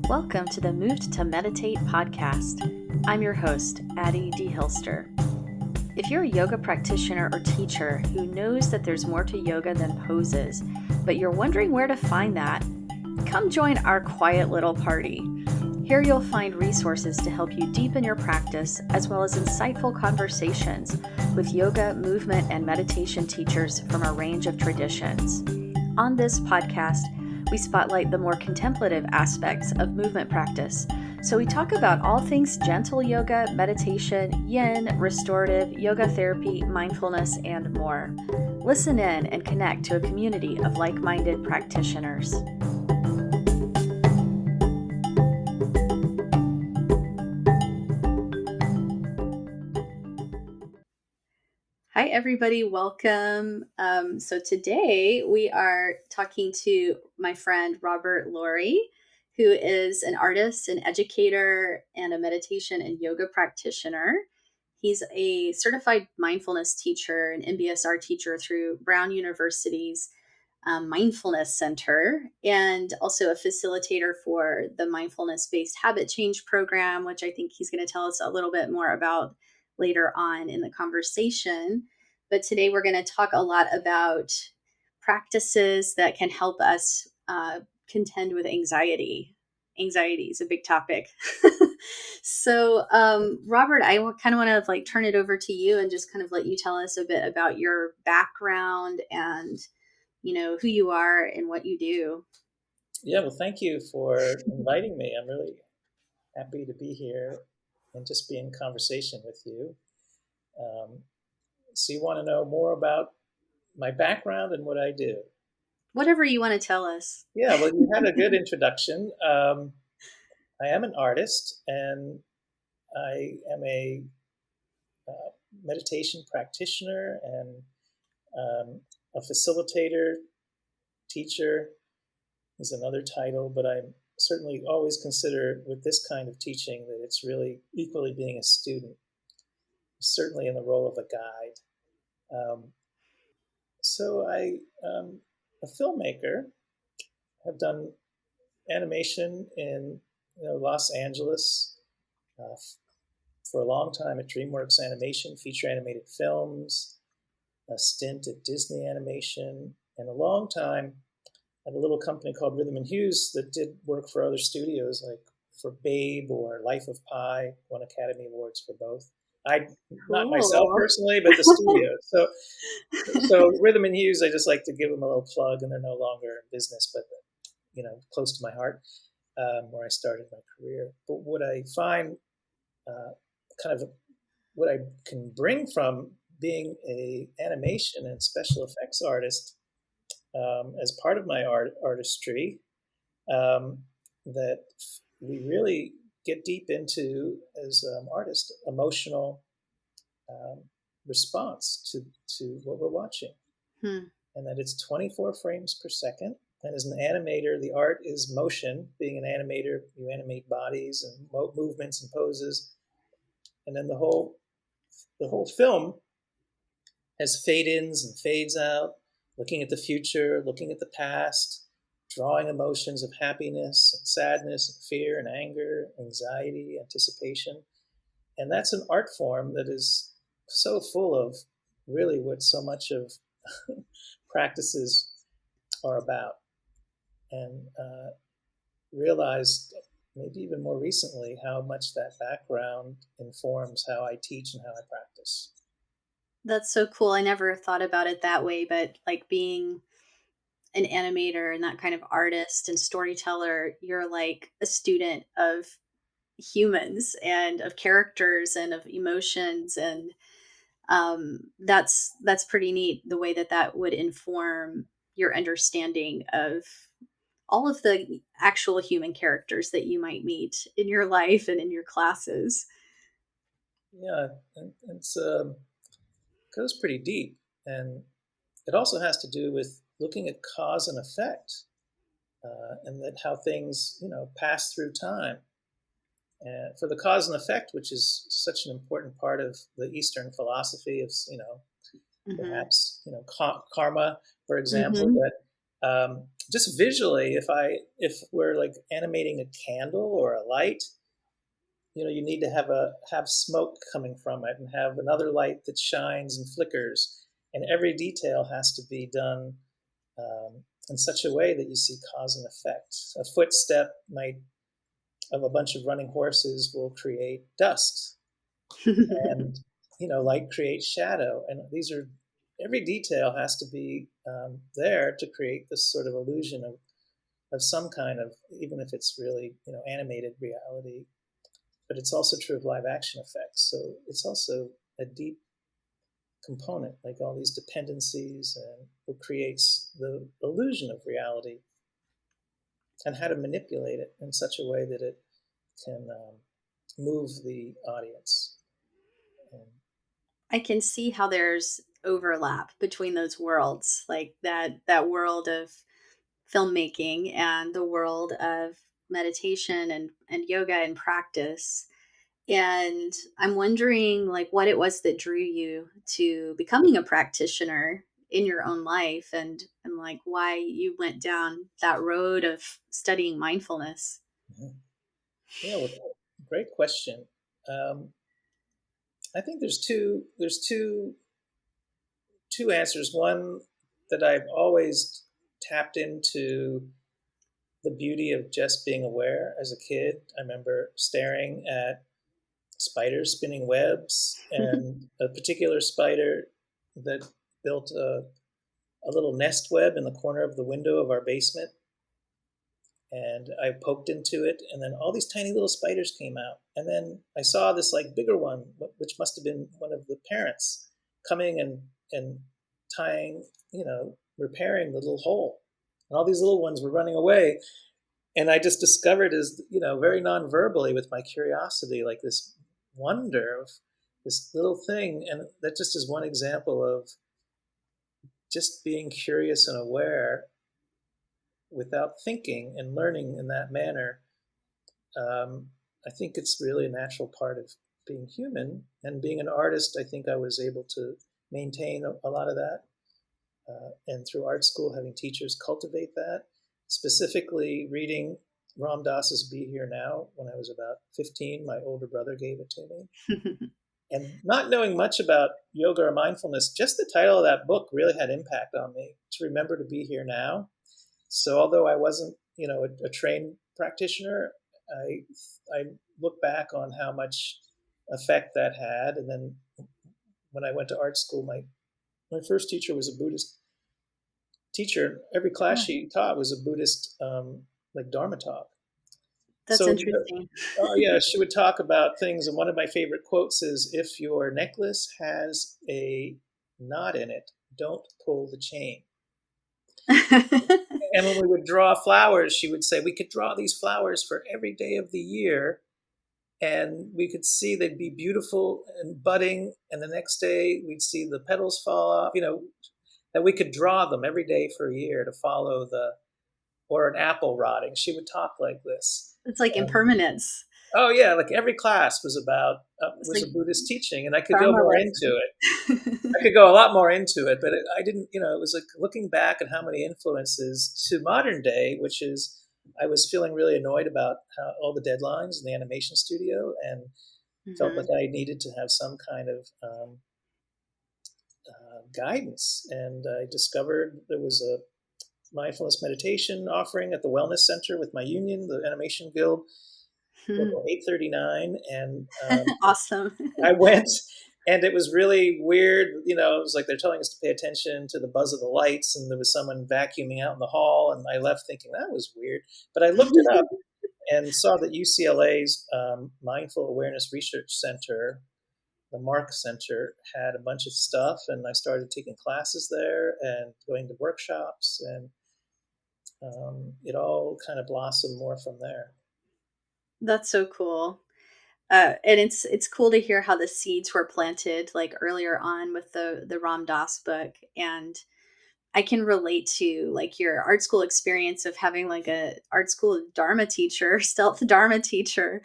Welcome to the Moved to Meditate podcast. I'm your host, Addie D. Hilster. If you're a yoga practitioner or teacher who knows that there's more to yoga than poses, but you're wondering where to find that, come join our quiet little party. Here you'll find resources to help you deepen your practice, as well as insightful conversations with yoga, movement, and meditation teachers from a range of traditions. On this podcast, we spotlight the more contemplative aspects of movement practice. So we talk about all things gentle yoga, meditation, yin, restorative, yoga therapy, mindfulness, and more. Listen in and connect to a community of like-minded practitioners. Hi, everybody. Welcome. So today we are talking to my friend, Robert Lurye, who is an artist, an educator, and a meditation and yoga practitioner. He's a certified mindfulness teacher, an MBSR teacher through Brown University's Mindfulness Center, and also a facilitator for the Mindfulness-Based Habit Change program, which I think he's going to tell us a little bit more about later on in the conversation. But today we're going to talk a lot about practices that can help us contend with anxiety. Anxiety is a big topic. So, Robert, I kind of want to turn it over to you and just kind of let you tell us a bit about your background and, who you are and what you do. Yeah, well, thank you for inviting me. I'm really happy to be here and just be in conversation with you. So you want to know more about my background and what I do? Whatever you want to tell us. Yeah, well, you had a good introduction. I am an artist, and I am a meditation practitioner and a facilitator, teacher is another title, but I certainly always consider with this kind of teaching that it's really equally being a student, certainly in the role of a guide. So I am a filmmaker. Have done animation in Los Angeles for a long time at DreamWorks Animation, feature animated films, a stint at Disney Animation, and a long time at a little company called Rhythm and Hues that did work for other studios, like for Babe or Life of Pi, won Academy Awards for both. Not myself personally, but the studio. So Rhythm and Hues, I just like to give them a little plug, and they're no longer in business, but close to my heart, where I started my career. But what I find, what I can bring from being a animation and special effects artist as part of my artistry, that we really get deep into as artists, emotional response to what we're watching. And that it's 24 frames per second. And as an animator, the art is motion. Being an animator, you animate bodies and movements and poses. And then the whole film has fade-ins and fades out, looking at the future, looking at the past, drawing emotions of happiness and sadness and fear and anger, anxiety, anticipation. And that's an art form that is so full of really what so much of practices are about. And realized maybe even more recently how much that background informs how I teach and how I practice. That's so cool. I never thought about it that way, but being an animator and that kind of artist and storyteller, you're like a student of humans and of characters and of emotions. And that's pretty neat, the way that would inform your understanding of all of the actual human characters that you might meet in your life and in your classes. Yeah, and it's goes pretty deep, and it also has to do with looking at cause and effect, and that how things pass through time. And for the cause and effect, which is such an important part of the Eastern philosophy of perhaps karma, for example, that Just visually, if we're like animating a candle or a light, you need to have smoke coming from it and have another light that shines and flickers, and every detail has to be done in such a way that you see cause and effect. A footstep might of a bunch of running horses will create dust, and light creates shadow, and every detail has to be there to create this sort of illusion of some kind of, even if it's really animated reality. But it's also true of live action effects. So it's also a deep component, like all these dependencies, and what creates the illusion of reality, and how to manipulate it in such a way that it can move the audience. And, I can see how there's overlap between those worlds, like that world of filmmaking and the world of meditation and yoga and practice. And I'm wondering like what it was that drew you to becoming a practitioner in your own life, and like why you went down that road of studying mindfulness. yeah, well, great question. Um, I think there's two answers. One, that I've always tapped into the beauty of just being aware. As a kid, I remember staring at spiders spinning webs, and a particular spider that built a little nest web in the corner of the window of our basement. And I poked into it, and then all these tiny little spiders came out. And then I saw this like bigger one, which must have been one of the parents coming and tying, repairing the little hole. And all these little ones were running away. And I just discovered, as very non-verbally, with my curiosity, like this wonder of this little thing. And that just is one example of just being curious and aware without thinking, and learning in that manner. um, I think it's really a natural part of being human. And being an artist, I think I was able to maintain a lot of that. And through art school, having teachers cultivate that, specifically reading Ram Dass's Be Here Now when I was about 15. My older brother gave it to me. And not knowing much about yoga or mindfulness, just the title of that book really had impact on me, to remember to be here now. So although I wasn't, a trained practitioner, I look back on how much effect that had. And then when I went to art school, my first teacher was a Buddhist teacher. Every class Oh, she taught was a Buddhist, like Dharma talk. that's So, interesting. oh yeah, she would talk about things. And one of my favorite quotes is, "If your necklace has a knot in it, don't pull the chain." And when we would draw flowers, she would say we could draw these flowers for every day of the year, and we could see they'd be beautiful and budding, and the next day we'd see the petals fall off. That we could draw them every day for a year to follow or an apple rotting. She would talk like this. It's like And impermanence. oh yeah, like every class was about It's was like a Buddhist teaching, and I could go karma more into it. I lesson. could go a lot more into it, but I didn't. It was like looking back at how many influences to modern day, which is, I was feeling really annoyed about how all the deadlines in the animation studio, and felt like Hmm. I needed to have some kind of guidance. And I discovered there was a mindfulness meditation offering at the Wellness Center with my union, the Animation Guild, local 839, and Awesome. I went, and it was really weird. It was like they're telling us to pay attention to the buzz of the lights, and there was someone vacuuming out in the hall, and I left thinking that was weird. But I looked it up and saw that UCLA's Mindful Awareness Research Center, the Mark Center, had a bunch of stuff, and I started taking classes there and going to workshops, and it all kind of blossomed more from there. That's so cool. And it's cool to hear how the seeds were planted like earlier on with the Ram Dass book. And I can relate to like your art school experience of having like a art school Dharma teacher, stealth Dharma teacher,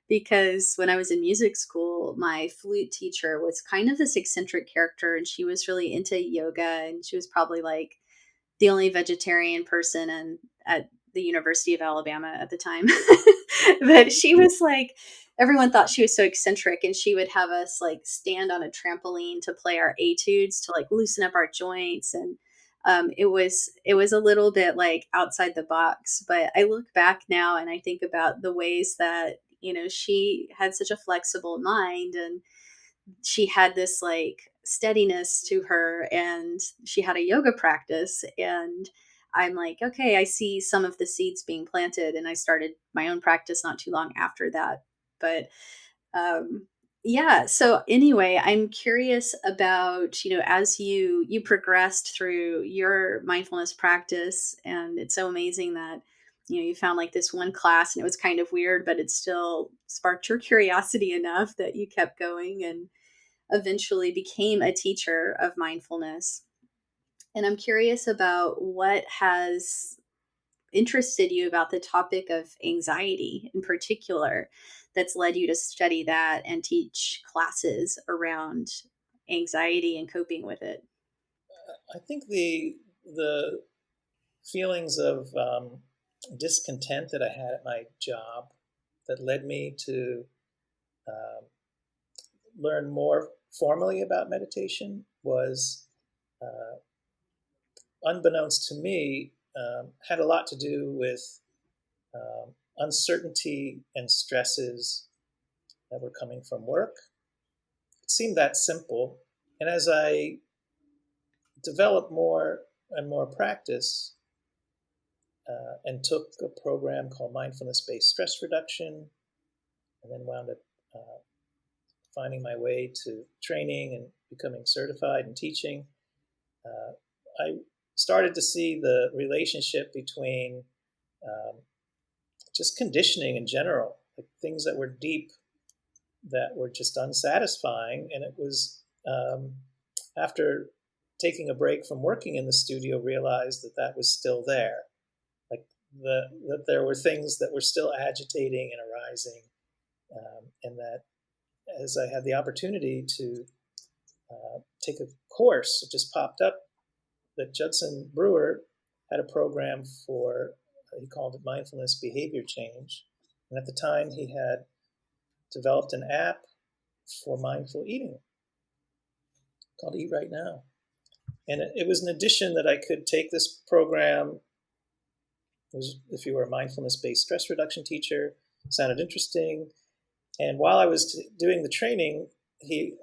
because when I was in music school, my flute teacher was kind of this eccentric character, and she was really into yoga, and she was probably like the only vegetarian person at the University of Alabama at the time. But she was like, everyone thought she was so eccentric, and she would have us like stand on a trampoline to play our etudes to like loosen up our joints. And it was a little bit like outside the box. But I look back now and I think about the ways that, she had such a flexible mind, and she had this like steadiness to her, and she had a yoga practice. And I'm like, okay, I see some of the seeds being planted, and I started my own practice not too long after that. But um yeah, so anyway, I'm curious about, as you progressed through your mindfulness practice. And it's so amazing that you found like this one class, and it was kind of weird, but it still sparked your curiosity enough that you kept going and eventually became a teacher of mindfulness. And I'm curious about what has interested you about the topic of anxiety in particular, that's led you to study that and teach classes around anxiety and coping with it. I think the feelings of discontent that I had at my job that led me to um, learn more formally about meditation was, uh, unbeknownst to me, had a lot to do with uncertainty and stresses that were coming from work. It seemed that simple. And as I developed more and more practice, and took a program called Mindfulness-Based Stress Reduction, and then wound up finding my way to training and becoming certified and teaching, uh, I started to see the relationship between um, just conditioning in general, like things that were deep, that were just unsatisfying. And it was after taking a break from working in the studio, realized that that was still there, like that there were things that were still agitating and arising, and that as I had the opportunity to take a course, it just popped up that Judson Brewer had a program for, he called it mindfulness behavior change. And at the time, he had developed an app for mindful eating called Eat Right Now. And it was an addition that I could take this program. It was, if you were a mindfulness-based stress reduction teacher, sounded interesting. And while I was doing the training, he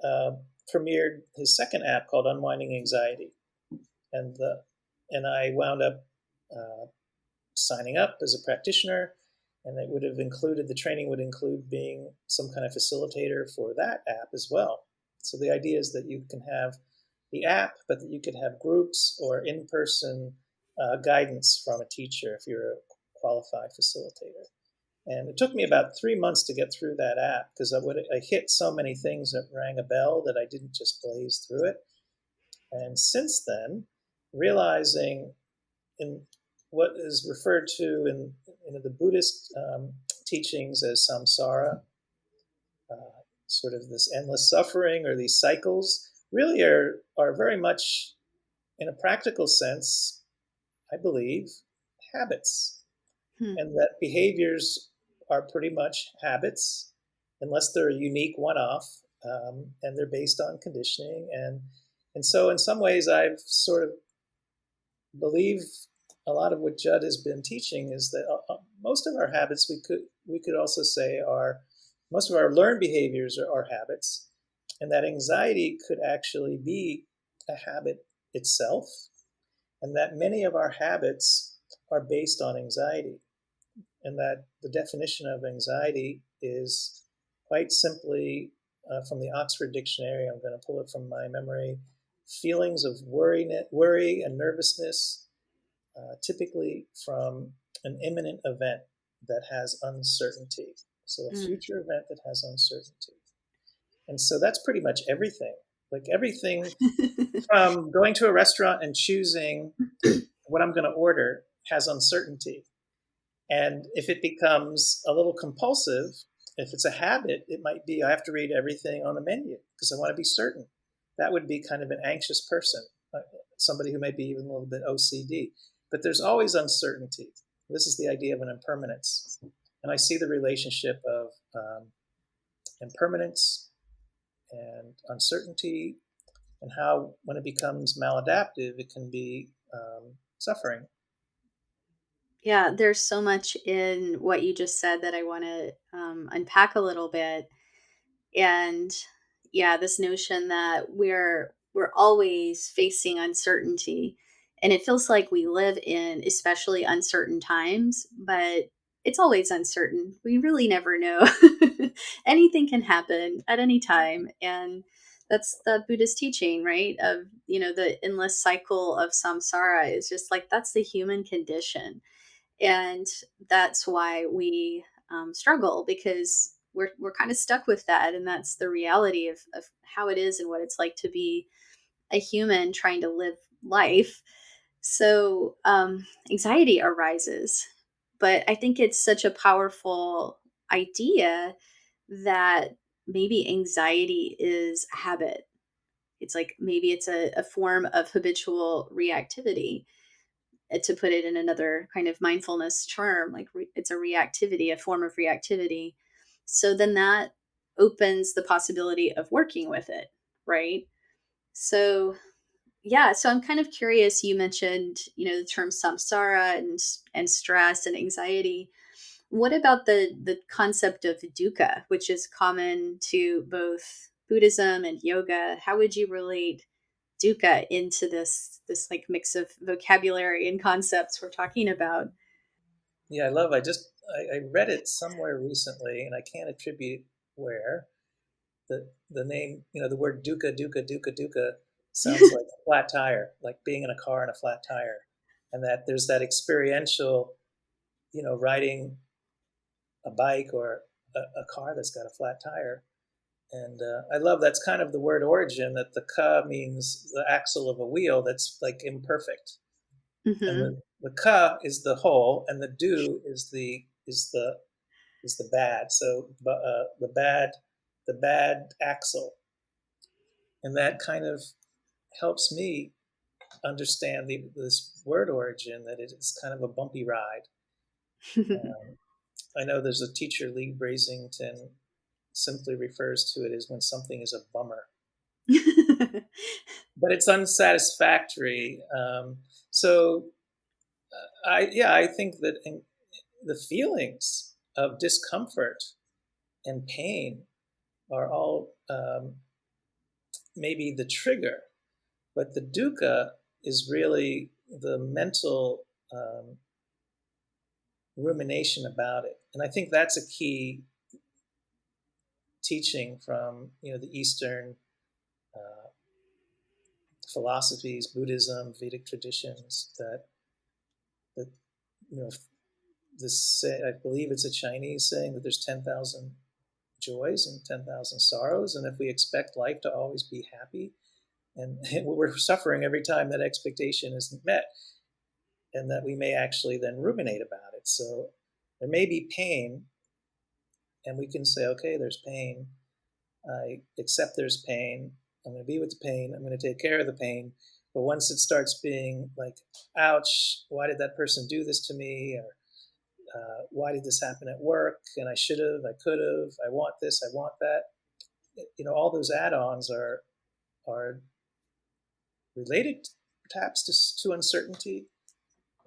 premiered his second app called Unwinding Anxiety. And I wound up signing up as a practitioner, and it would have included, the training would include being some kind of facilitator for that app as well. So the idea is that you can have the app, but that you could have groups or in-person guidance from a teacher if you're a qualified facilitator. And it took me about 3 months to get through that app, because I hit so many things that rang a bell that I didn't just blaze through it. And since then, realizing in what is referred to in the Buddhist teachings as samsara, sort of this endless suffering or these cycles, really are very much, in a practical sense, I believe, habits. Hmm. And that behaviors are pretty much habits, unless they're a unique one-off, and they're based on conditioning. And so in some ways, I've sort of believe a lot of what Judd has been teaching is that most of our habits, we could also say, are, most of our learned behaviors are habits, and that anxiety could actually be a habit itself, and that many of our habits are based on anxiety, and that the definition of anxiety is quite simply, from the Oxford Dictionary, I'm going to pull it from my memory, feelings of worry and nervousness, typically from an imminent event that has uncertainty. So a Mm. future event that has uncertainty. And so that's pretty much everything. Like everything from going to a restaurant and choosing what I'm going to order has uncertainty. And if it becomes a little compulsive, if it's a habit, it might be I have to read everything on the menu because I want to be certain. That would be kind of an anxious person. somebody who may be even a little bit OCD. But there's always uncertainty. This is the idea of an impermanence. And I see the relationship of impermanence and uncertainty, and how when it becomes maladaptive, it can be suffering. Yeah, there's so much in what you just said that I want to unpack a little bit. And yeah, this notion that we're always facing uncertainty, and it feels like we live in especially uncertain times, but it's always uncertain. We really never know. Anything can happen at any time, and that's the Buddhist teaching, right? Of, the endless cycle of samsara is just like that's the human condition. And that's why we struggle, because we're kind of stuck with that, and that's the reality of how it is and what it's like to be a human trying to live life. So anxiety arises, but I think it's such a powerful idea that maybe anxiety is a habit. It's like maybe it's a form of habitual reactivity, to put it in another kind of mindfulness term, like it's a reactivity, a form of reactivity. So then that opens the possibility of working with it, right? So yeah, so I'm kind of curious. You mentioned, the term samsara and stress and anxiety. What about the concept of dukkha, which is common to both Buddhism and yoga? How would you relate dukkha into this like mix of vocabulary and concepts we're talking about? Yeah, I read it somewhere recently, and I can't attribute where. The name, the word dukkha, dukkha, dukkha, dukkha sounds like a flat tire, like being in a car in a flat tire. And that there's that experiential, riding a bike or a car that's got a flat tire. And I love that's kind of the word origin, that the ka means the axle of a wheel that's like imperfect. And Hmm. the ka is the whole, and the do is the bad. So the bad axle, and that kind of helps me understand this word origin, that it is kind of a bumpy ride. Um, I know there's a teacher, Lee Brasington, simply refers to it as when something is a bummer, but it's unsatisfactory. So I think that the feelings of discomfort and pain are all maybe the trigger, but the dukkha is really the mental rumination about it. And I think that's a key teaching from the Eastern uh, philosophies, Buddhism, Vedic traditions. That you know this, I believe it's a Chinese saying that there's 10,000 joys and 10,000 sorrows, and if we expect life to always be happy, and we're suffering every time that expectation isn't met, and that we may actually then ruminate about it. So there may be pain, and we can say, okay, there's pain. I accept there's pain. I'm going to be with the pain. I'm going to take care of the pain. But once it starts being like, ouch, why did that person do this to me? Or why did this happen at work? And I should have, I could have, I want this, I want that. All those add-ons are related perhaps to uncertainty.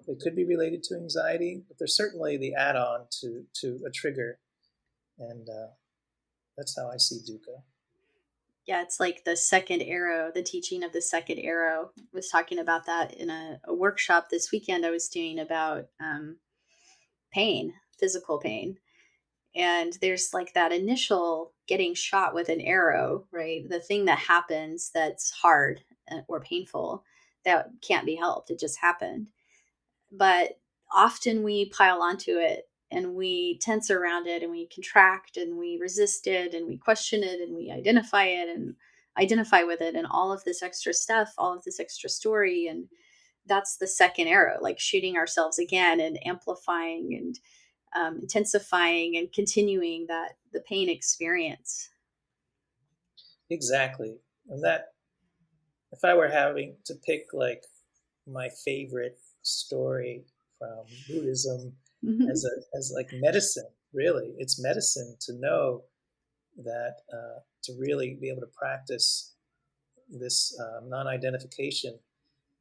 They could be related to anxiety, but they're certainly the add-on to a trigger. And that's how I see dukkha. Yeah, it's like the second arrow, the teaching of the second arrow. I was talking about that in a workshop this weekend I was doing about pain, physical pain. And there's like that initial getting shot with an arrow, right? The thing that happens that's hard or painful, that can't be helped. It just happened. But often we pile onto it and we tense around it and we contract and we resist it and we question it and we identify it and identify with it and all of this extra stuff, all of this extra story. And that's the second arrow, like shooting ourselves again and amplifying and intensifying and continuing the pain experience. Exactly. And that if I were having to pick like my favorite story from Buddhism Mhm. as like medicine, really, it's medicine to know that to really be able to practice this non-identification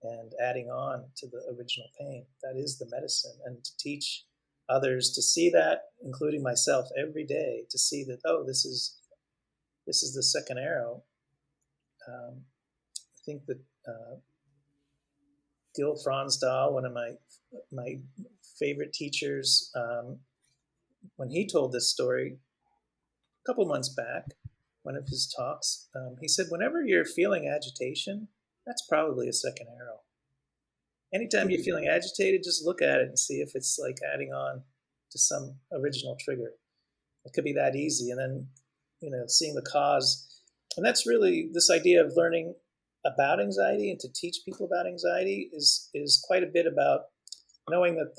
and adding on to the original pain. That is the medicine, and to teach others to see that, including myself, every day, to see that, oh, this is the second arrow. I think that Gil Fronsdal, one of my favorite teachers, when he told this story a couple months back, one of his talks, he said, whenever you're feeling agitation, that's probably a second arrow. Anytime you're feeling agitated, just look at it and see if it's like adding on to some original trigger. It could be that easy. And then, seeing the cause. And that's really this idea of learning about anxiety and to teach people about anxiety is quite a bit about knowing that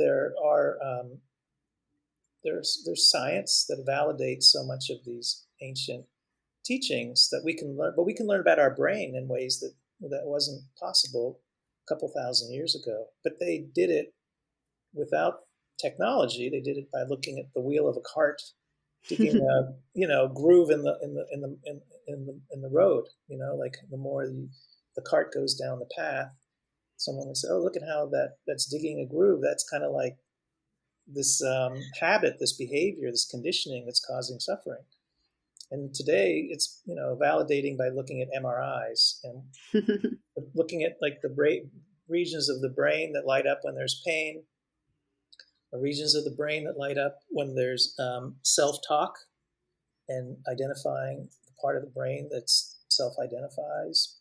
there's science that validates so much of these ancient teachings that we can learn, but we can learn about our brain in ways that wasn't possible a couple thousand years ago. But they did it without technology. They did it by looking at the wheel of a cart, digging a groove in the road. Like the more the cart goes down the path, someone would say, "Oh, look at how that's digging a groove. That's kind of like this habit, this behavior, this conditioning that's causing suffering." And today, it's validating by looking at MRIs and looking at like the regions of the brain that light up when there's pain, or regions of the brain that light up when there's self-talk, and identifying the part of the brain that self-identifies,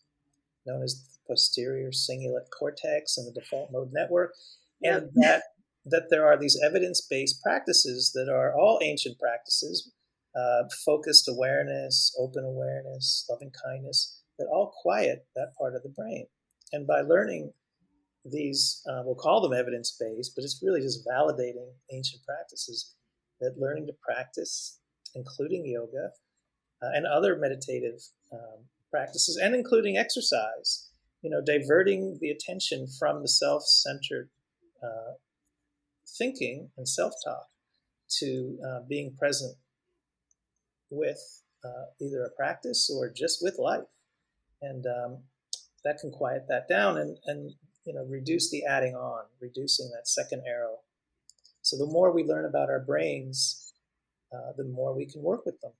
known as the posterior cingulate cortex and the default mode network, Yep. and that there are these evidence-based practices that are all ancient practices, focused awareness, open awareness, loving kindness, that all quiet that part of the brain. And by learning these, we'll call them evidence-based, but it's really just validating ancient practices, that learning to practice, including yoga, and other meditative practices, and including exercise, diverting the attention from the self-centered uh, thinking and self-talk to being present with either a practice or just with life. And that can quiet that down and reduce the adding on, reducing that second arrow. So the more we learn about our brains, the more we can work with them.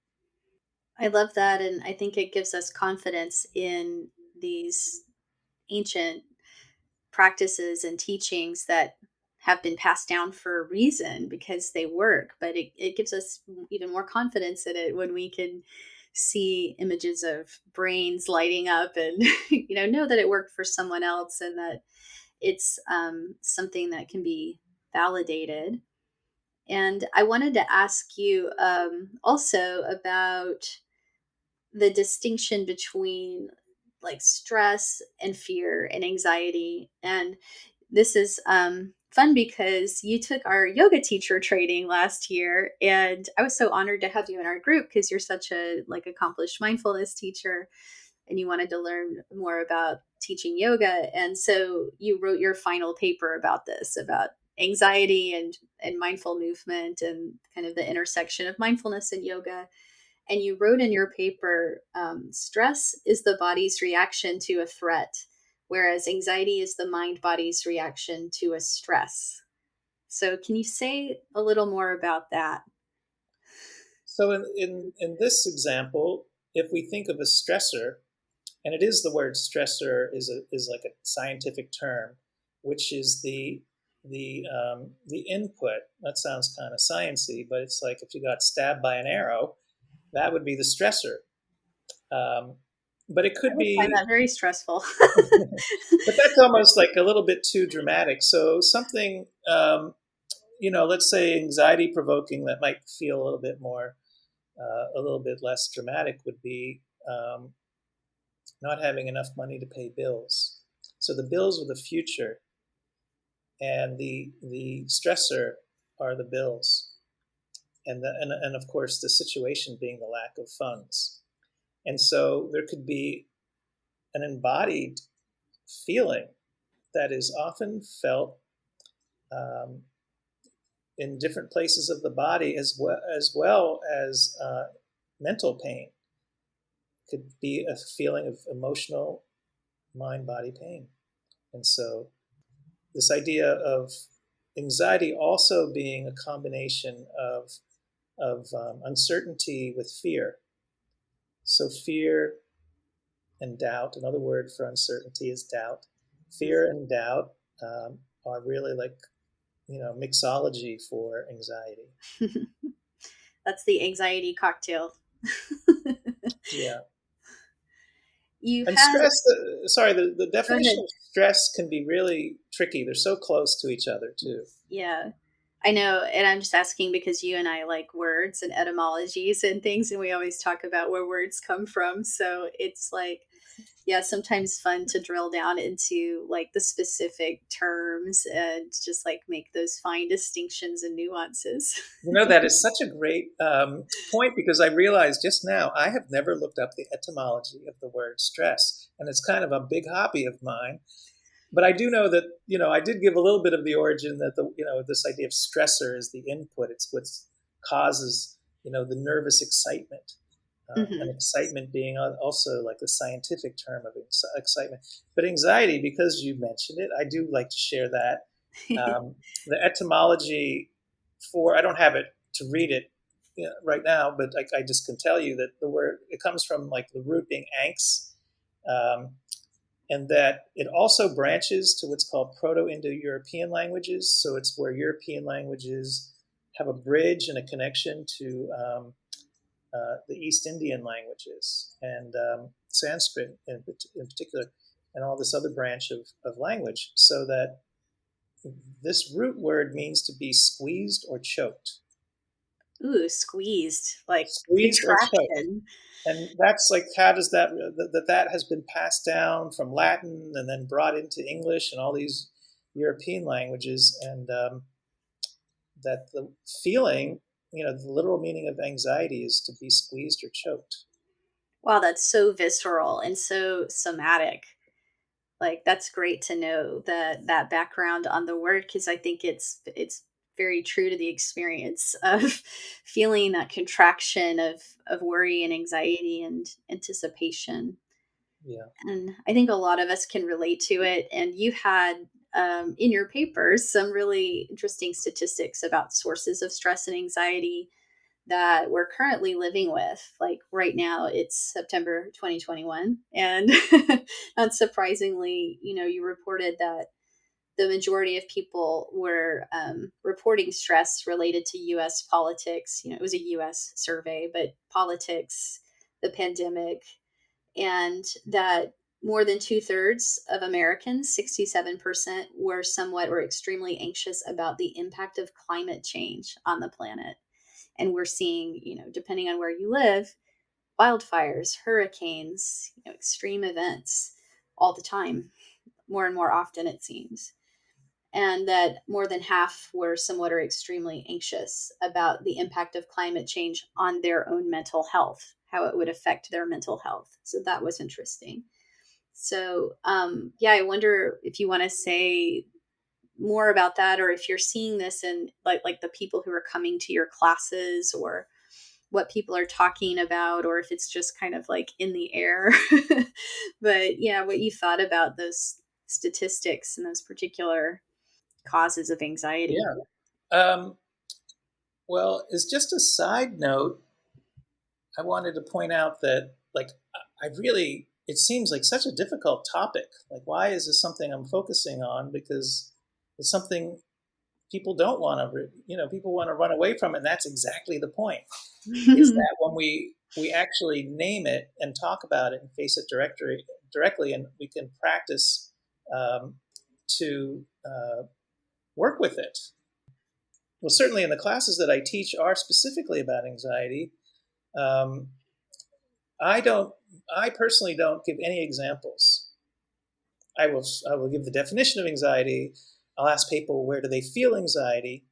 I love that. And I think it gives us confidence in these ancient practices and teachings that have been passed down for a reason because they work. But it gives us even more confidence in it when we can see images of brains lighting up and, know that it worked for someone else and that it's something that can be validated. And I wanted to ask you also about the distinction between like stress and fear and anxiety. And this is fun because you took our yoga teacher training last year, and I was so honored to have you in our group because you're such a like accomplished mindfulness teacher and you wanted to learn more about teaching yoga. And so you wrote your final paper about this, about anxiety and mindful movement and kind of the intersection of mindfulness and yoga. And you wrote in your paper, stress is the body's reaction to a threat, whereas anxiety is the mind body's reaction to a stress. So, can you say a little more about that? So in this example, if we think of a stressor, and it is the word stressor is like a scientific term, which is the input. That sounds kind of sciencey, but it's like if you got stabbed by an arrow, that would be the stressor. Um, but it I could would find be, that very stressful. but that's almost like a little bit too dramatic. So something, let's say anxiety provoking that might feel a little bit more, a little bit less dramatic would be not having enough money to pay bills. So the bills are the future, and the stressor are the bills, and of course the situation being the lack of funds. And so there could be an embodied feeling that is often felt um, in different places of the body, as well as mental pain. It could be a feeling of emotional mind-body pain. And so this idea of anxiety also being a combination of uncertainty with fear. So fear and doubt, another word for uncertainty is doubt. Fear and doubt are really like, mixology for anxiety. That's the anxiety cocktail. Yeah. You And had, stress, the go definition ahead. of stress can be really tricky. They're so close to each other, too. Yeah. I know, and I'm just asking because you and I like words and etymologies and things, and we always talk about where words come from. So it's like, yeah, sometimes fun to drill down into like the specific terms and just like make those fine distinctions and nuances. That is such a great point, because I realized just now I have never looked up the etymology of the word stress. And it's kind of a big hobby of mine. But I do know that, I did give a little bit of the origin that this idea of stressor is the input. It's what causes, the nervous excitement. And Hmm. excitement being also like the scientific term of excitement. But anxiety, because you mentioned it, I do like to share that. The etymology I don't have it to read it right now, but I just can tell you that the word, it comes from like the root being anx, um, and that it also branches to what's called Proto-Indo-European languages. So it's where European languages have a bridge and a connection to the East Indian languages, and Sanskrit in particular, and all this other branch of language. So that this root word means to be squeezed or choked. Ooh, squeezed, like Squeezed or choked. contraction. And that's like, how does that has been passed down from Latin and then brought into English and all these European languages, and that the feeling, the literal meaning of anxiety is to be squeezed or choked. Wow, that's so visceral and so somatic. Like that's great to know that background on the word because I think it's very true to the experience of feeling that contraction of worry and anxiety and anticipation. Yeah. And I think a lot of us can relate to it. And you had in your papers some really interesting statistics about sources of stress and anxiety that we're currently living with. Like right now, it's September 2021. And not surprisingly, you reported that the majority of people were reporting stress related to US politics. It was a US survey, but politics, the pandemic, and that more than two-thirds of Americans, 67%, were somewhat or extremely anxious about the impact of climate change on the planet. And we're seeing, depending on where you live, wildfires, hurricanes, extreme events all the time, more and more often, it seems. And that more than half were somewhat or extremely anxious about the impact of climate change on their own mental health, how it would affect their mental health. So that was interesting. So, yeah, I wonder if you want to say more about that, or if you're seeing this in like the people who are coming to your classes, or what people are talking about, or if it's just kind of like in the air. But yeah, what you thought about those statistics and those particular causes of anxiety. Yeah. Um, well, as just a side note, I wanted to point out that, like, it seems like such a difficult topic. Like, why is this something I'm focusing on? Because it's something people don't want to, people want to run away from it. And that's exactly the point, is that when we actually name it and talk about it and face it directly, and we can practice um, to work with it. Well, certainly in the classes that I teach are specifically about anxiety. Um, I don't. I personally don't give any examples. I will give the definition of anxiety. I'll ask people, where do they feel anxiety.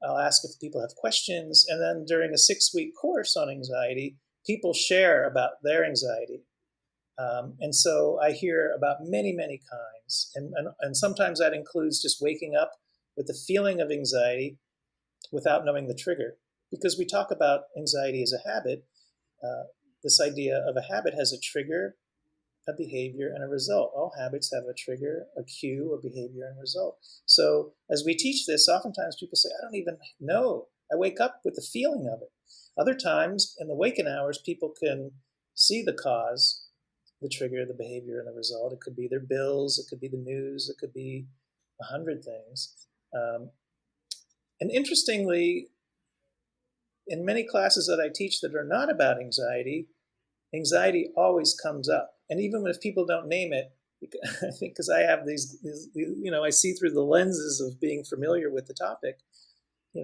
I'll ask if people have questions, and then during a 6-week course on anxiety, people share about their anxiety. And so I hear about many, many kinds. And sometimes that includes just waking up with the feeling of anxiety without knowing the trigger. Because we talk about anxiety as a habit, uh, this idea of a habit has a trigger, a behavior, and a result. All habits have a trigger, a cue, a behavior, and a result. So as we teach this, oftentimes people say, I don't even know. I wake up with the feeling of it. Other times in the waking hours, people can see the cause, the trigger, the behavior, and the result. It could be their bills, it could be the news, it could be 100 things. Um, and interestingly, in many classes that I teach that are not about anxiety, anxiety always comes up. And even if people don't name it, I think because I have these, I see through the lenses of being familiar with the topic.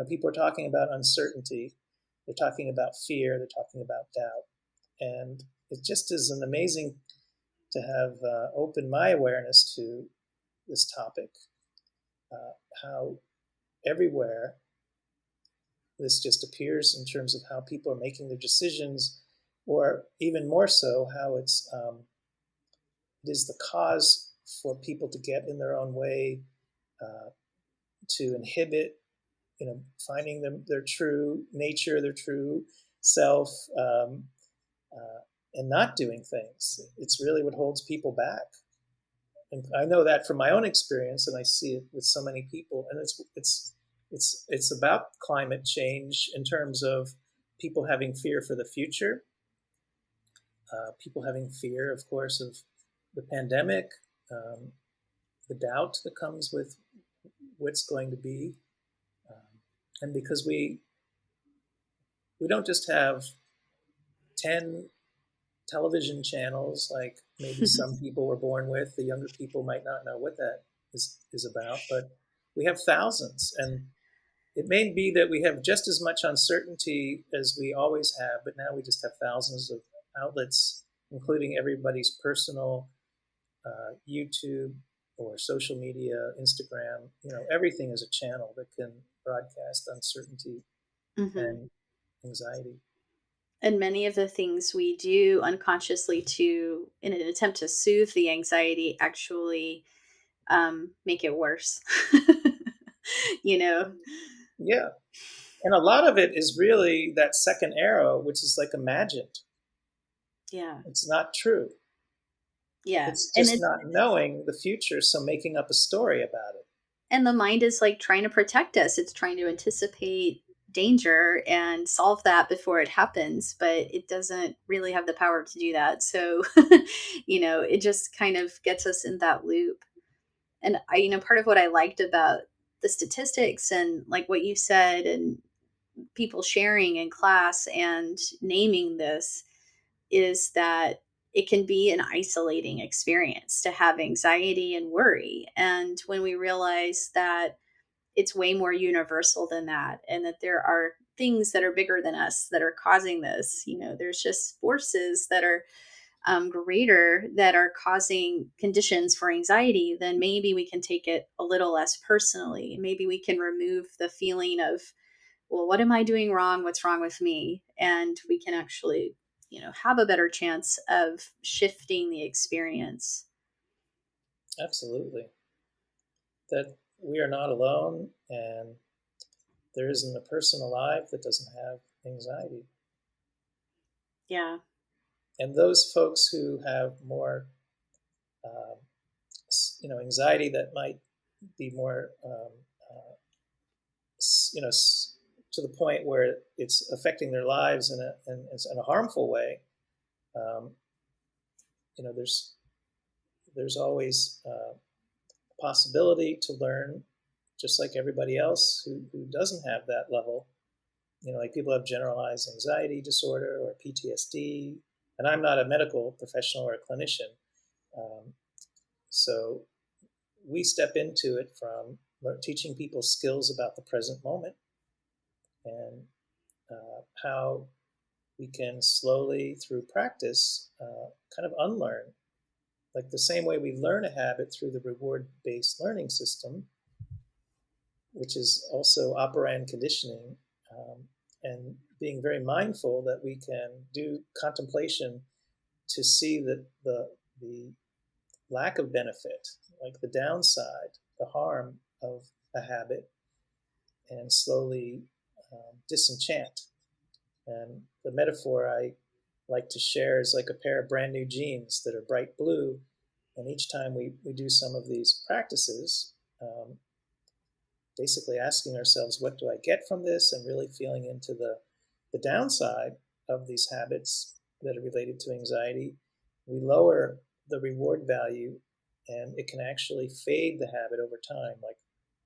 People are talking about uncertainty, they're talking about fear, they're talking about doubt. And it just is an amazing to have opened my awareness to this topic, how everywhere this just appears in terms of how people are making their decisions, or even more so, how it is the cause for people to get in their own way, to inhibit, finding their true nature, their true self, and not doing things. It's really what holds people back. And I know that from my own experience, and I see it with so many people. And it's about climate change in terms of people having fear for the future, people having fear, of course, of the pandemic, um, the doubt that comes with what's going to be, and because we don't just have 10 television channels like maybe some people were born with. The younger people might not know what that is about, but we have thousands. And it may be that we have just as much uncertainty as we always have, but now we just have thousands of outlets, including everybody's personal YouTube or social media, Instagram. Everything is a channel that can broadcast uncertainty Hmm. and anxiety. And many of the things we do unconsciously to, in an attempt to soothe the anxiety, actually make it worse. you know? Yeah. And a lot of it is really that second arrow, which is like imagined. Yeah. It's not true. Yeah. It's And just it, not knowing the future, so making up a story about it. and the mind is like trying to protect us. It's trying to anticipate danger and solve that before it happens, but it doesn't really have the power to do that. So, it just kind of gets us in that loop. And part of what I liked about the statistics and like what you said and people sharing in class and naming this is that it can be an isolating experience to have anxiety and worry. And when we realize that it's way more universal than that, and that there are things that are bigger than us that are causing this, there's just forces that are greater that are causing conditions for anxiety, then maybe we can take it a little less personally. Maybe we can remove the feeling of, well, what am I doing wrong? What's wrong with me? And we can actually, have a better chance of shifting the experience. Absolutely. That we are not alone, and there isn't a person alive that doesn't have anxiety. Yeah. And those folks who have more, um, anxiety that might be more, to the point where it's affecting their lives in a harmful way. Um, you know, there's always possibility to learn, just like everybody else who doesn't have that level. Like people have generalized anxiety disorder or PTSD, and I'm not a medical professional or a clinician, so we step into it from teaching people skills about the present moment and how we can slowly, through practice, kind of unlearn. Like the same way we learn a habit through the reward-based learning system, which is also operant conditioning, and being very mindful that we can do contemplation to see that the lack of benefit, like the downside, the harm of a habit, and slowly disenchant. And the metaphor I like to share is like a pair of brand new jeans that are bright blue. And each time we do some of these practices, basically asking ourselves, what do I get from this? And really feeling into the downside of these habits that are related to anxiety, we lower the reward value, and it can actually fade the habit over time, like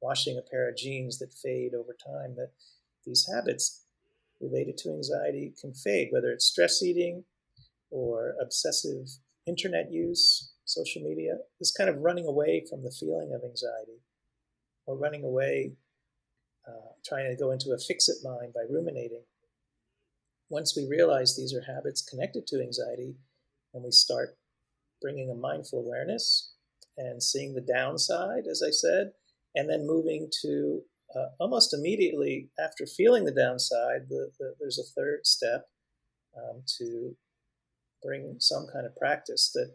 washing a pair of jeans that fade over time. That these habits related to anxiety can fade, whether it's stress eating or obsessive internet use, social media, this kind of running away from the feeling of anxiety, or running away, trying to go into a fix-it mind by ruminating. Once we realize these are habits connected to anxiety, and we start bringing a mindful awareness and seeing the downside, as I said, and then moving to almost immediately after feeling the downside, there's a third step to bring some kind of practice, that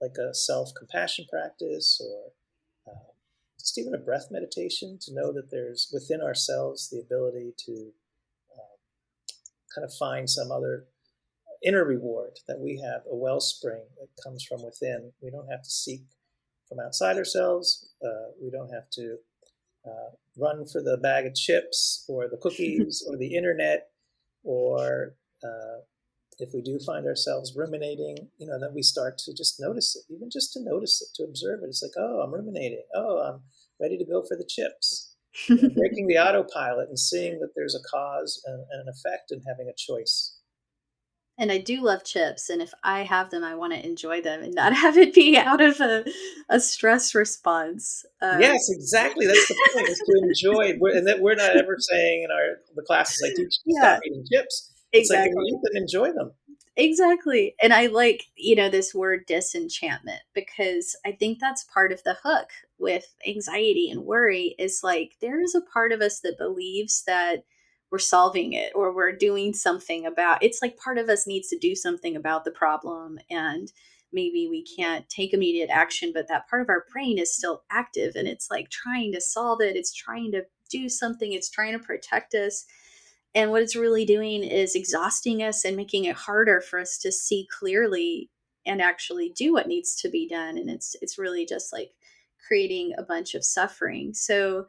like a self-compassion practice, or just even a breath meditation, to know that there's within ourselves the ability to kind of find some other inner reward, that we have a wellspring that comes from within. We don't have to seek from outside ourselves. We don't have to run for the bag of chips or the cookies or the internet, or if we do find ourselves ruminating, then we start to just notice it, even just to notice it, to observe it. It's like, oh, I'm ruminating. Oh, I'm ready to go for the chips. Breaking the autopilot and seeing that there's a cause and an effect, and having a choice. And I do love chips, and if I have them, I wanna enjoy them and not have it be out of a stress response. Yes, exactly. That's the point, is to enjoy. And that we're not ever saying in the classes I teach, stop Yeah, eating chips. It's like, when exactly. you eat them, enjoy them. Exactly. And I like, this word disenchantment, because I think that's part of the hook with anxiety and worry is like there is a part of us that believes that we're solving it or we're doing something about it's like part of us needs to do something about the problem, and maybe we can't take immediate action, but that part of our brain is still active and it's like trying to solve it, it's trying to do something, it's trying to protect us, and what it's really doing is exhausting us and making it harder for us to see clearly and actually do what needs to be done. And it's really just like creating a bunch of suffering. So,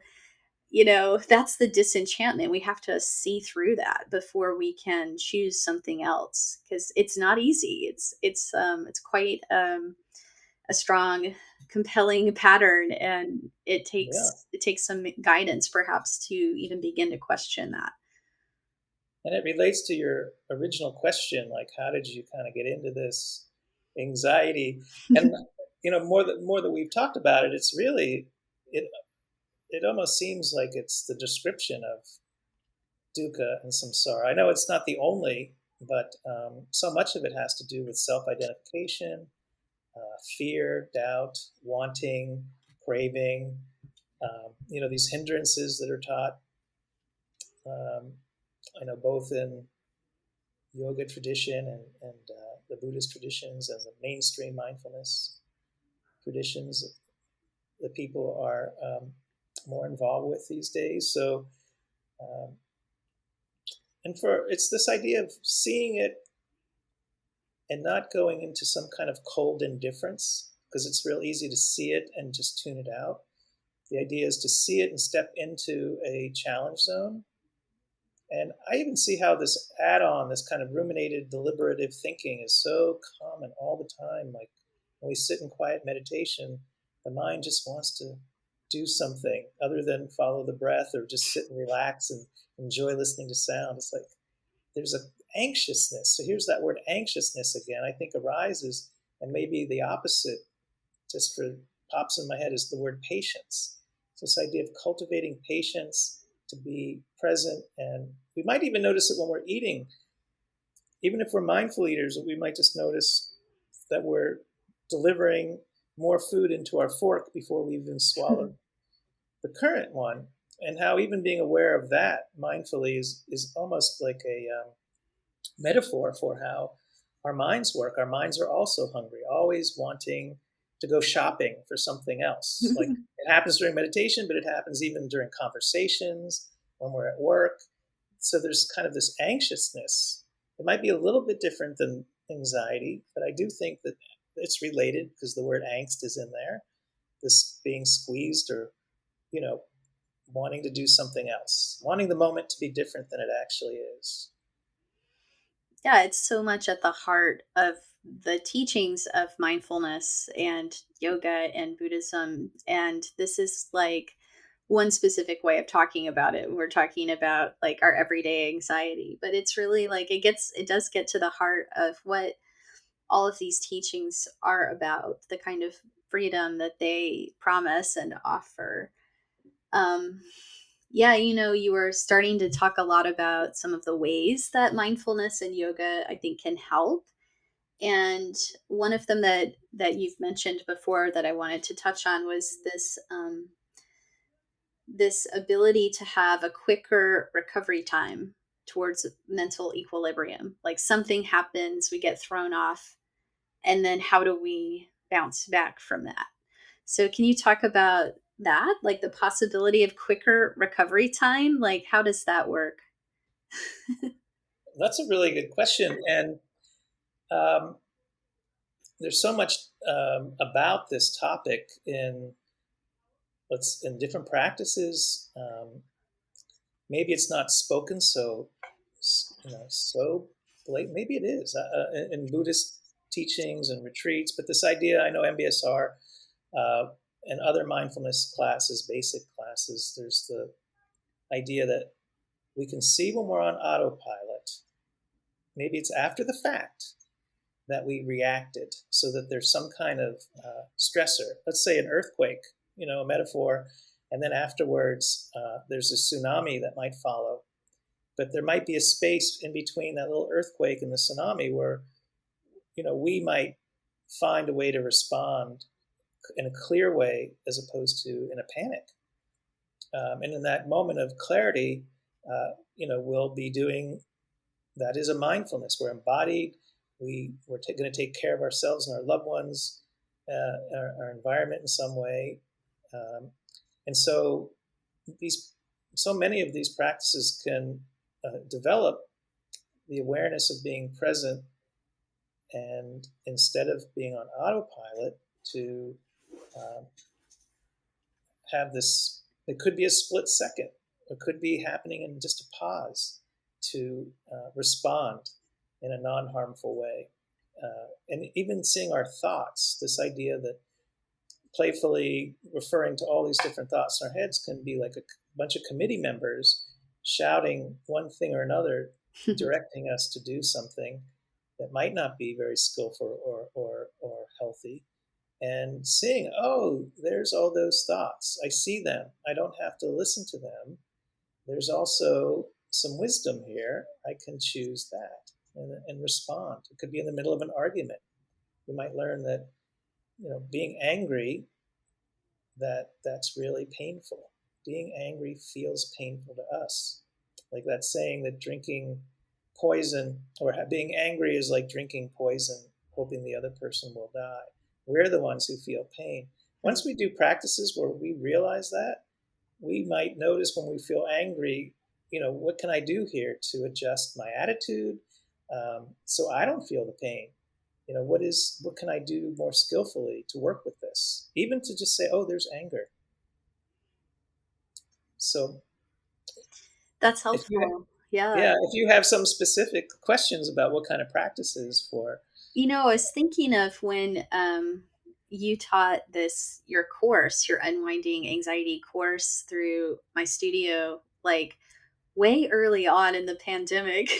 that's the disenchantment. We have to see through that before we can choose something else, because it's not easy. It's quite a strong compelling pattern, and Yeah. it takes some guidance perhaps to even begin to question that. And it relates to your original question, like, how did you kind of get into this anxiety? And more that we've talked about it, it's really it it almost seems like it's the description of dukkha and samsara. I know it's not the only, but so much of it has to do with self-identification, fear, doubt, wanting, craving. These hindrances that are taught. Um, I know both in yoga tradition and the Buddhist traditions and the mainstream mindfulness traditions that people are more involved with these days. So, um, and for it's this idea of seeing it and not going into some kind of cold indifference, because it's real easy to see it and just tune it out. The idea is to see it and step into a challenge zone. And I even see how this add-on, this kind of ruminated, deliberative thinking is so common all the time. Like when we sit in quiet meditation, the mind just wants to do something other than follow the breath or just sit and relax and enjoy listening to sound. It's like there's a anxiousness. So here's that word anxiousness again, I think arises, and maybe the opposite, just for pops in my head, is the word patience. So this idea of cultivating patience, to be present, and we might even notice it when we're eating. Even if we're mindful eaters, we might just notice that we're delivering more food into our fork before we even swallow the current one, and how even being aware of that mindfully is almost like a metaphor for how our minds work. Our minds are also hungry, always wanting to go shopping for something else. Like it happens during meditation, but it happens even during conversations, when we're at work. So there's kind of this anxiousness. It might be a little bit different than anxiety, but I do think that it's related because the word angst is in there. This being squeezed or, you know, wanting to do something else, wanting the moment to be different than it actually is. Yeah, it's so much at the heart of the teachings of mindfulness and yoga and Buddhism. And this is like one specific way of talking about it. We're talking about like our everyday anxiety, but it's really like it does get to the heart of what all of these teachings are about, the kind of freedom that they promise and offer. Um, yeah, you were starting to talk a lot about some of the ways that mindfulness and yoga, I think, can help. And one of them that you've mentioned before that I wanted to touch on was this ability to have a quicker recovery time towards mental equilibrium. Like something happens, we get thrown off, and then how do we bounce back from that? So can you talk about that? Like the possibility of quicker recovery time? Like how does that work? That's a really good question. And um, there's so much about this topic in different practices. Maybe it's not spoken so blatant. Maybe it is in Buddhist teachings and retreats. But this idea, I know MBSR uh, and other mindfulness classes, basic classes. There's the idea that we can see when we're on autopilot. Maybe it's after the fact that we reacted, so that there's some kind of stressor. Let's say an earthquake, a metaphor, and then afterwards there's a tsunami that might follow. But there might be a space in between that little earthquake and the tsunami where, we might find a way to respond in a clear way as opposed to in a panic. And in that moment of clarity, we'll be doing that is a mindfulness. We're embodied. We're going to take care of ourselves and our loved ones, our environment in some way. And so so many of these practices can develop the awareness of being present, and instead of being on autopilot, to um, have this. It could be a split second. It could be happening in just a pause to respond in a non-harmful way. And even seeing our thoughts, this idea that playfully referring to all these different thoughts in our heads can be like a bunch of committee members shouting one thing or another, directing us to do something that might not be very skillful or healthy. And seeing, oh, there's all those thoughts. I see them. I don't have to listen to them. There's also some wisdom here. I can choose that and respond. It could be in the middle of an argument. You might learn that, being angry, that's really painful. Being angry feels painful to us. Like that saying that drinking poison or being angry is like drinking poison, hoping the other person will die. We're the ones who feel pain. Once we do practices where we realize that, we might notice when we feel angry, what can I do here to adjust my attitude so I don't feel the pain? What can I do more skillfully to work with this? Even to just say, oh, there's anger. So That's if you helpful. Yeah. yeah, if you have some specific questions about what kind of practices for. I was thinking of when you taught your course, your Unwinding Anxiety course through my studio, like way early on in the pandemic.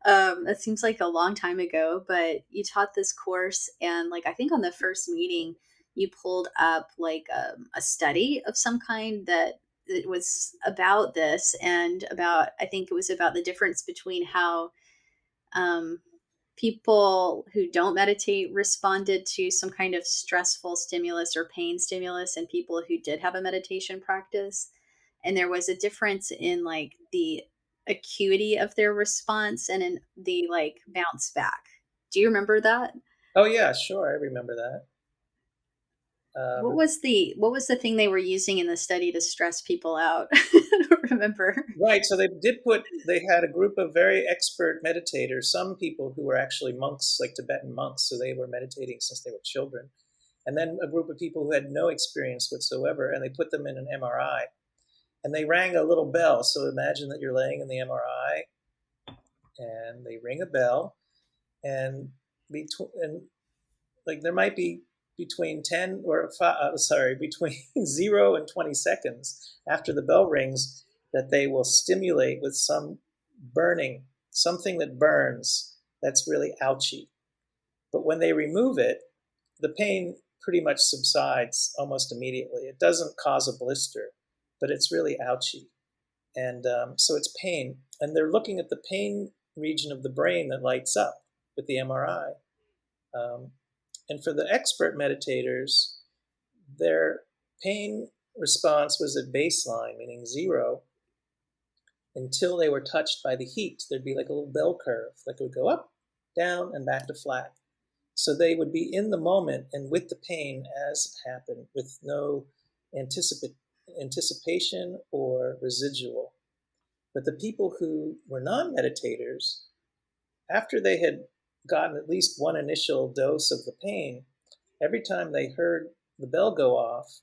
It seems like a long time ago, but you taught this course, and like I think on the first meeting, you pulled up like a study of some kind that it was about this and about I think it was about the difference between how um, people who don't meditate responded to some kind of stressful stimulus or pain stimulus and people who did have a meditation practice, and there was a difference in like the acuity of their response and in the like bounce back. Do you remember that? Oh yeah, sure, I remember that. What Um, was the thing they were using in the study to stress people out? I don't remember. right, so they had a group of very expert meditators, some people who were actually monks, like Tibetan monks, so they were meditating since they were children, and then a group of people who had no experience whatsoever, and they put them in an MRI, and they rang a little bell. So imagine that you're laying in the MRI, and they ring a bell, and and like there might be between 10 or between 0 and 20 seconds after the bell rings that they will stimulate with some burning, something that burns that's really ouchy. But when they remove it, the pain pretty much subsides almost immediately. It doesn't cause a blister, but it's really ouchy. And so it's pain. And they're looking at the pain region of the brain that lights up with the MRI. Um, and for the expert meditators, their pain response was at baseline, meaning 0, until they were touched by the heat. There'd be like a little bell curve, like it would go up, down, and back to flat. So they would be in the moment and with the pain as it happened, with no anticipation or residual. But the people who were non meditators, after they had gotten at least one initial dose of the pain, every time they heard the bell go off,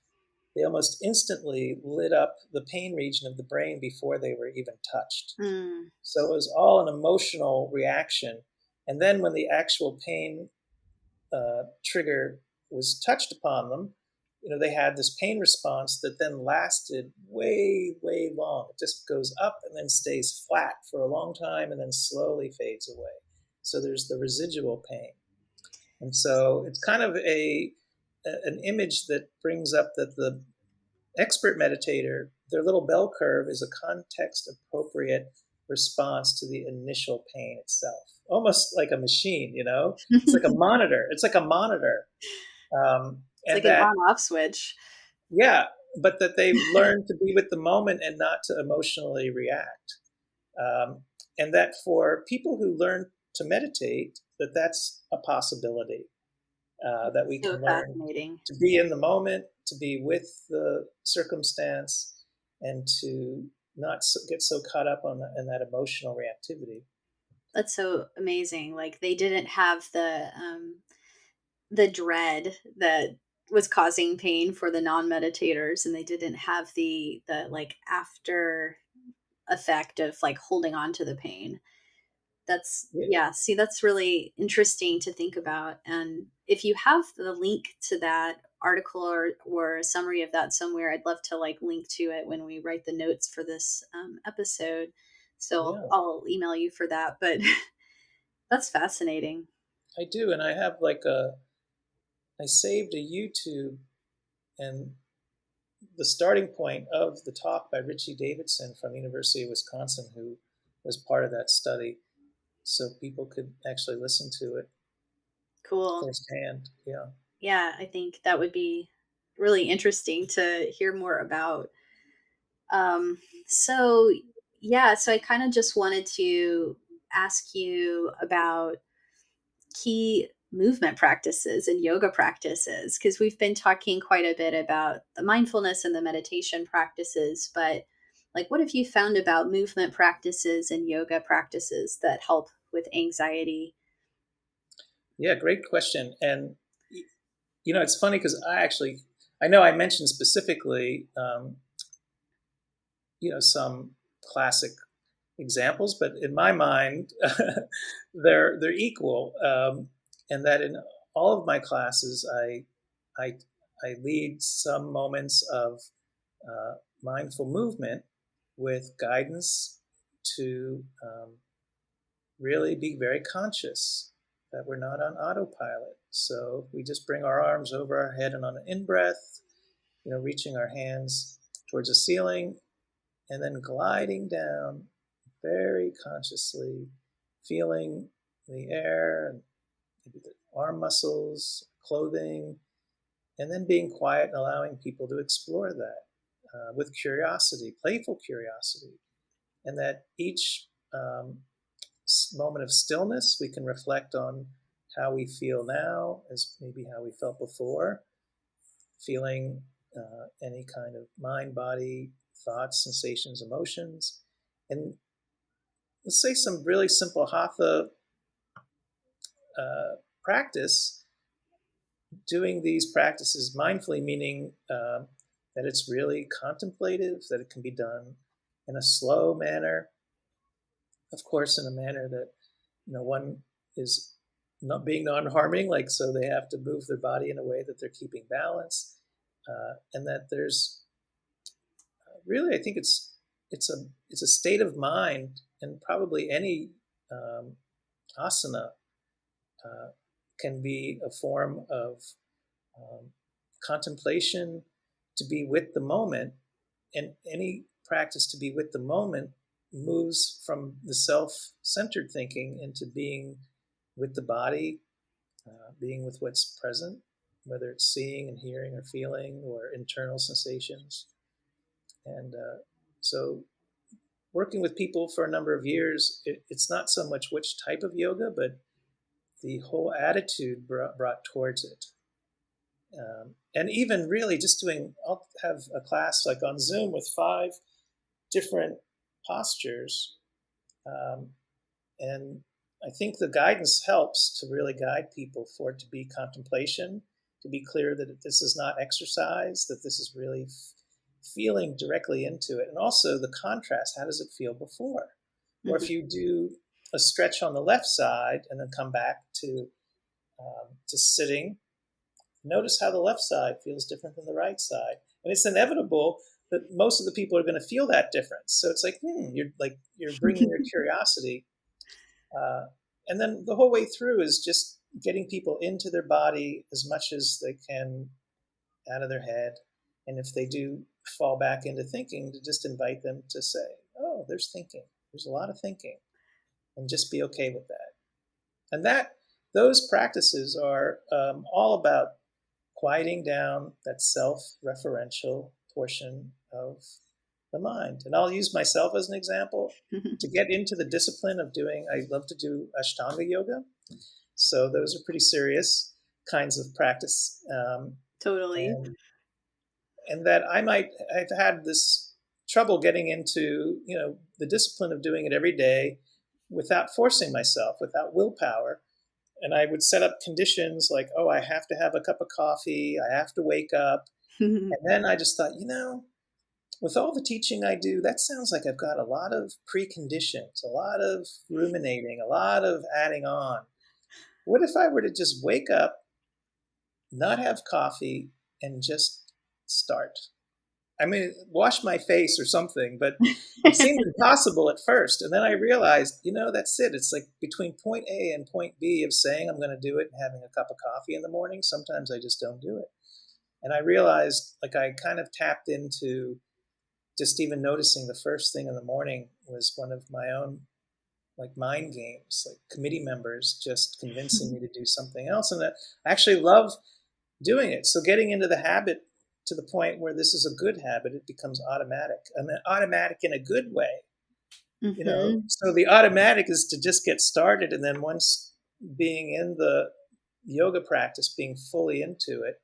they almost instantly lit up the pain region of the brain before they were even touched. Mm. So it was all an emotional reaction. And then when the actual pain trigger was touched upon them, they had this pain response that then lasted way, way long. It just goes up and then stays flat for a long time and then slowly fades away. So there's the residual pain. And so it's kind of an image that brings up that the expert meditator, their little bell curve is a context appropriate response to the initial pain itself. Almost like a machine, It's like a monitor. It's like a monitor. It's And like an that, on-off switch. yeah, but that they've learned to be with the moment and not to emotionally react. Um, and that for people who learn to meditate, that's a possibility. That we So can learn fascinating. to be in the moment, to be with the circumstance, and to not get so caught up in that emotional reactivity. That's so amazing. Like they didn't have the dread that was causing pain for the non-meditators, and they didn't have the like after effect of like holding on to the pain. That's Yeah, yeah, see, that's really interesting to think about. And if you have the link to that article or a summary of that somewhere, I'd love to like link to it when we write the notes for this episode. So yeah, I'll email you for that. But that's fascinating. I do, and I saved a YouTube, and the starting point of the talk by Richie Davidson from University of Wisconsin, who was part of that study, so people could actually listen to it Cool. firsthand. Yeah, Yeah, I think that would be really interesting to hear more about. Um, so yeah, so I kind of just wanted to ask you about key movement practices and yoga practices because we've been talking quite a bit about the mindfulness and the meditation practices, but like what have you found about movement practices and yoga practices that help with anxiety? yeah, great question. And it's funny because I know I mentioned specifically, some classic examples, but in my mind, they're equal, and that in all of my classes, I I lead some moments of uh, mindful movement with guidance to really be very conscious that we're not on autopilot. So we just bring our arms over our head and on an in breath, reaching our hands towards the ceiling and then gliding down very consciously, feeling the air and maybe the arm muscles, clothing, and then being quiet and allowing people to explore that with curiosity, playful curiosity, and that each moment of stillness we can reflect on how we feel now as maybe how we felt before, feeling any kind of mind, body, thoughts, sensations, emotions. And let's say some really simple hatha practice, doing these practices mindfully, meaning that it's really contemplative, that it can be done in a slow manner, of course, in a manner that one is not being non-harming, like so they have to move their body in a way that they're keeping balance, and that there's really, I think it's a state of mind, and probably any asana uh, can be a form of um, contemplation, to be with the moment, and any practice to be with the moment moves from the self-centered thinking into being with the body, being with what's present, whether it's seeing and hearing or feeling or internal sensations. And so working with people for a number of years, it's not so much which type of yoga, but the whole attitude brought towards it. And even really just doing, I'll have a class like on Zoom with 5 different postures. Um, and I think the guidance helps to really guide people for it to be contemplation, to be clear that this is not exercise, that this is really feeling directly into it. And also the contrast, how does it feel before? Or if Mhm. you do a stretch on the left side and then come back to just sitting, notice how the left side feels different than the right side. And it's inevitable that most of the people are going to feel that difference. So it's like, you're bringing your curiosity. Uh, and then the whole way through is just getting people into their body as much as they can out of their head. And if they do fall back into thinking, to just invite them to say, oh, there's thinking. There's a lot of thinking. And just be okay with that. And those practices are all about quieting down that self-referential portion of the mind. And I'll use myself as an example. To get into the discipline of doing, I love to do Ashtanga yoga. So those are pretty serious kinds of practice. Totally. And that I've had this trouble getting into, the discipline of doing it every day without forcing myself, without willpower. And I would set up conditions like, oh, I have to have a cup of coffee, I have to wake up. And then I just thought, with all the teaching I do, that sounds like I've got a lot of preconditions, a lot of ruminating, a lot of adding on. What if I were to just wake up, not have coffee, and just start? I mean, wash my face or something, but it seemed impossible at first. And then I realized, that's it. It's like between point A and point B of saying I'm going to do it and having a cup of coffee in the morning. Sometimes I just don't do it. And I realized, like, I kind of tapped into just even noticing the first thing in the morning was one of my own, like, mind games, like committee members just convincing me to do something else. And that I actually love doing it. So getting into the habit to the point where this is a good habit, it becomes automatic, and then automatic in a good way. Mhm. So the automatic is to just get started, and then once being in the yoga practice, being fully into it,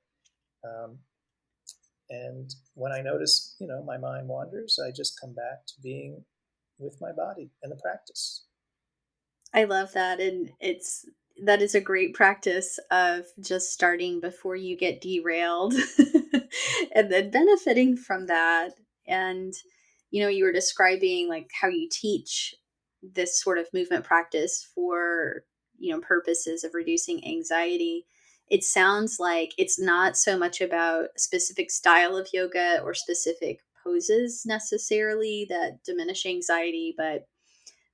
um, and when I notice, my mind wanders, I just come back to being with my body and the practice. I love that, and that is a great practice of just starting before you get derailed and then benefiting from that. And you were describing like how you teach this sort of movement practice for, purposes of reducing anxiety. It sounds like it's not so much about a specific style of yoga or specific poses necessarily that diminish anxiety, but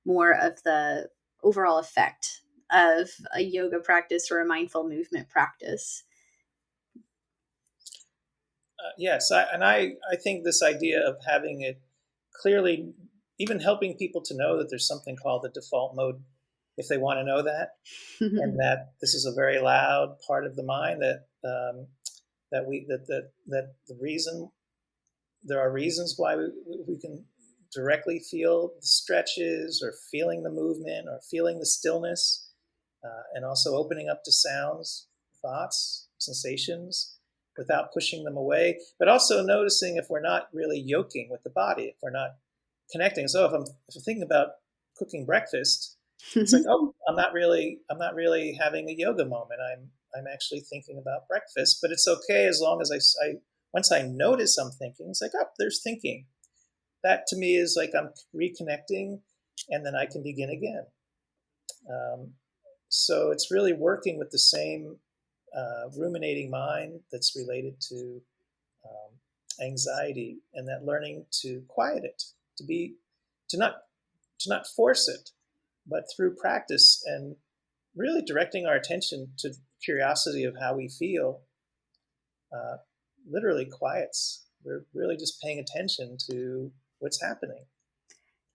more of the overall effect of a yoga practice or a mindful movement practice. Yes, I think this idea of having it clearly, even helping people to know that there's something called the default mode, if they want to know that, and that this is a very loud part of the mind, that the reason there are reasons why we can directly feel the stretches or feeling the movement or feeling the stillness. and also opening up to sounds, thoughts, sensations without pushing them away, but also noticing if we're not really yoking with the body, if we're not connecting. So if I'm thinking about cooking breakfast, it's like, oh, I'm not really having a yoga moment. I'm actually thinking about breakfast, but it's okay as long as I once I notice I'm thinking, it's like, oh, there's thinking. That to me is like I'm reconnecting, and then I can begin again. Um, so it's really working with the same ruminating mind that's related to anxiety, and that learning to quiet it, to be, to not to not force it, but through practice and really directing our attention to curiosity of how we feel, uh, literally quiets. We're really just paying attention to what's happening.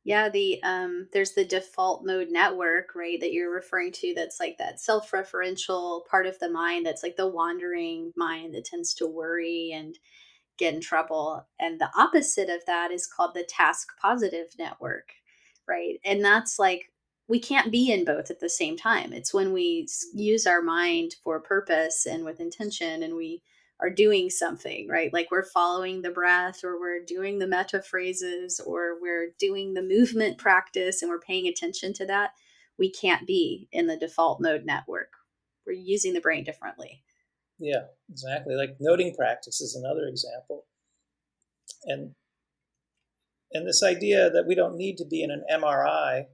Yeah, there's the default mode network, right, that you're referring to, that's like that self-referential part of the mind, that's like the wandering mind that tends to worry and get in trouble. And the opposite of that is called the task positive network, right? And that's like we can't be in both at the same time. It's when we use our mind for purpose and with intention, and we are doing something, right? Like we're following the breath, or we're doing the meta phrases, or we're doing the movement practice and we're paying attention to that. We can't be in the default mode network. We're using the brain differently. Yeah, exactly. Like noting practice is another example, and this idea that we don't need to be in an MRI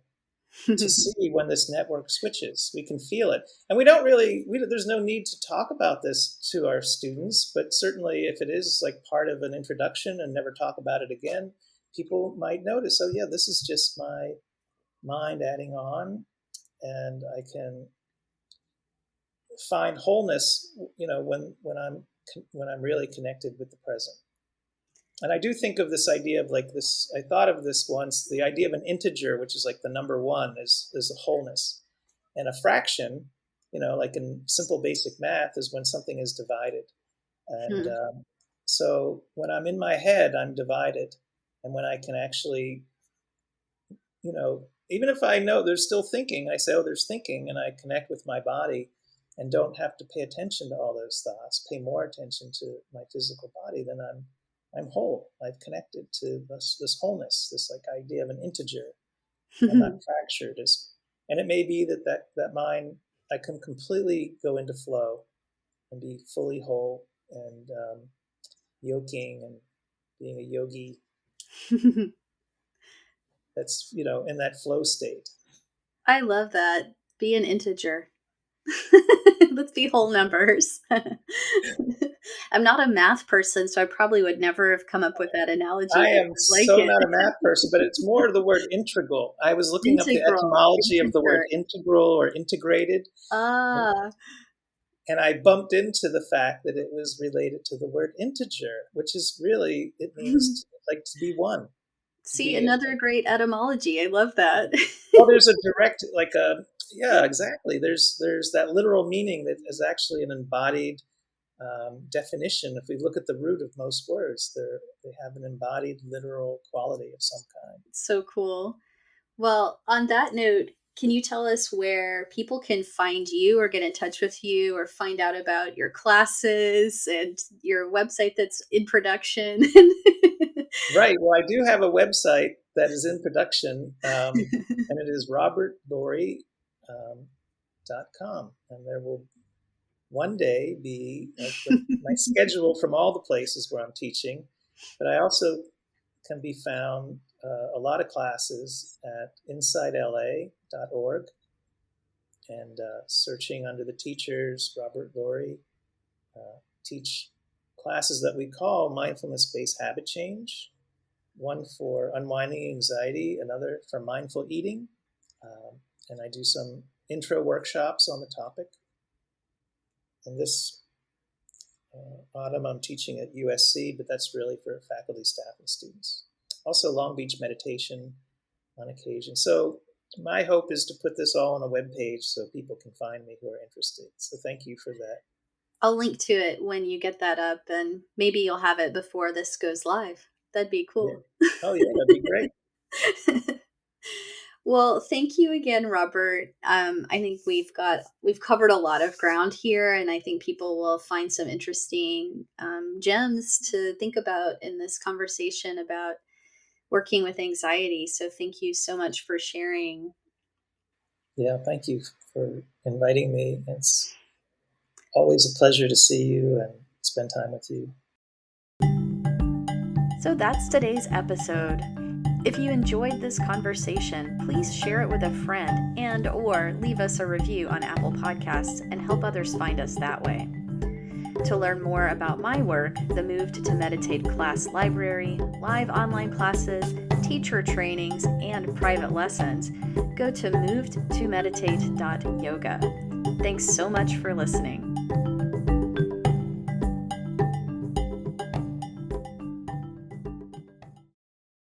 to see when this network switches. We can feel it. And we don't really, there's no need to talk about this to our students, but certainly if it is like part of an introduction and never talk about it again, people might notice, oh, yeah, this is just my mind adding on, and I can find wholeness, when I'm really connected with the present. And I do think of this idea of like this. I thought of this once. The idea of an integer, which is like the number one, is a wholeness, and a fraction, like in simple basic math, is when something is divided. And so when I'm in my head, I'm divided, and when I can actually, even if I know there's still thinking, I say, oh, there's thinking, and I connect with my body, and don't have to pay attention to all those thoughts. Pay more attention to my physical body, then I'm whole. I've connected to this wholeness, this like idea of an integer. I'm not fractured. And it may be that mind, I can completely go into flow and be fully whole, and yoking and being a yogi. That's in that flow state. I love that. Be an integer. Let's be whole numbers. I'm not a math person, so I probably would never have come up with that analogy, I but am I like so it. not a math person, but it's more the word integral. I was looking up the Integral, etymology of the word integer. integral or integrated, Ah. and I bumped into the fact that it was related to the word integer, which is really, it means like to be one, to See, be. another great etymology. I love that. Well, there's a direct, like yeah, exactly. There's that literal meaning that is actually an embodied definition. If we look at the root of most words, they have an embodied literal quality of some kind. So cool. Well, on that note, can you tell us where people can find you or get in touch with you or find out about your classes and your website that's in production? Right. Well, I do have a website that is in production, and it is robertlurye.com, and there will one day be like my schedule from all the places where I'm teaching, but I also can be found a lot of classes at InsightLA.org, and searching under the teachers, Robert Lurye, teach classes that we call Mindfulness-Based Habit Change, one for unwinding anxiety, another for mindful eating, and I do some intro workshops on the topic. And this autumn I'm teaching at USC, but that's really for faculty, staff, and students. Also Long Beach Meditation on occasion. So my hope is to put this all on a web page so people can find me who are interested. So thank you for that. I'll link to it when you get that up, and maybe you'll have it before this goes live. That'd be Yeah. cool. Oh yeah, that'd be great. Well, thank you again, Robert. I think we've covered a lot of ground here, and I think people will find some interesting gems to think about in this conversation about working with anxiety. So, thank you so much for sharing. Yeah, thank you for inviting me. It's always a pleasure to see you and spend time with you. So that's today's episode. If you enjoyed this conversation, please share it with a friend and or leave us a review on Apple Podcasts and help others find us that way. To learn more about my work, the Moved to Meditate class library, live online classes, teacher trainings, and private lessons, go to movedtomeditate.yoga. Thanks so much for listening.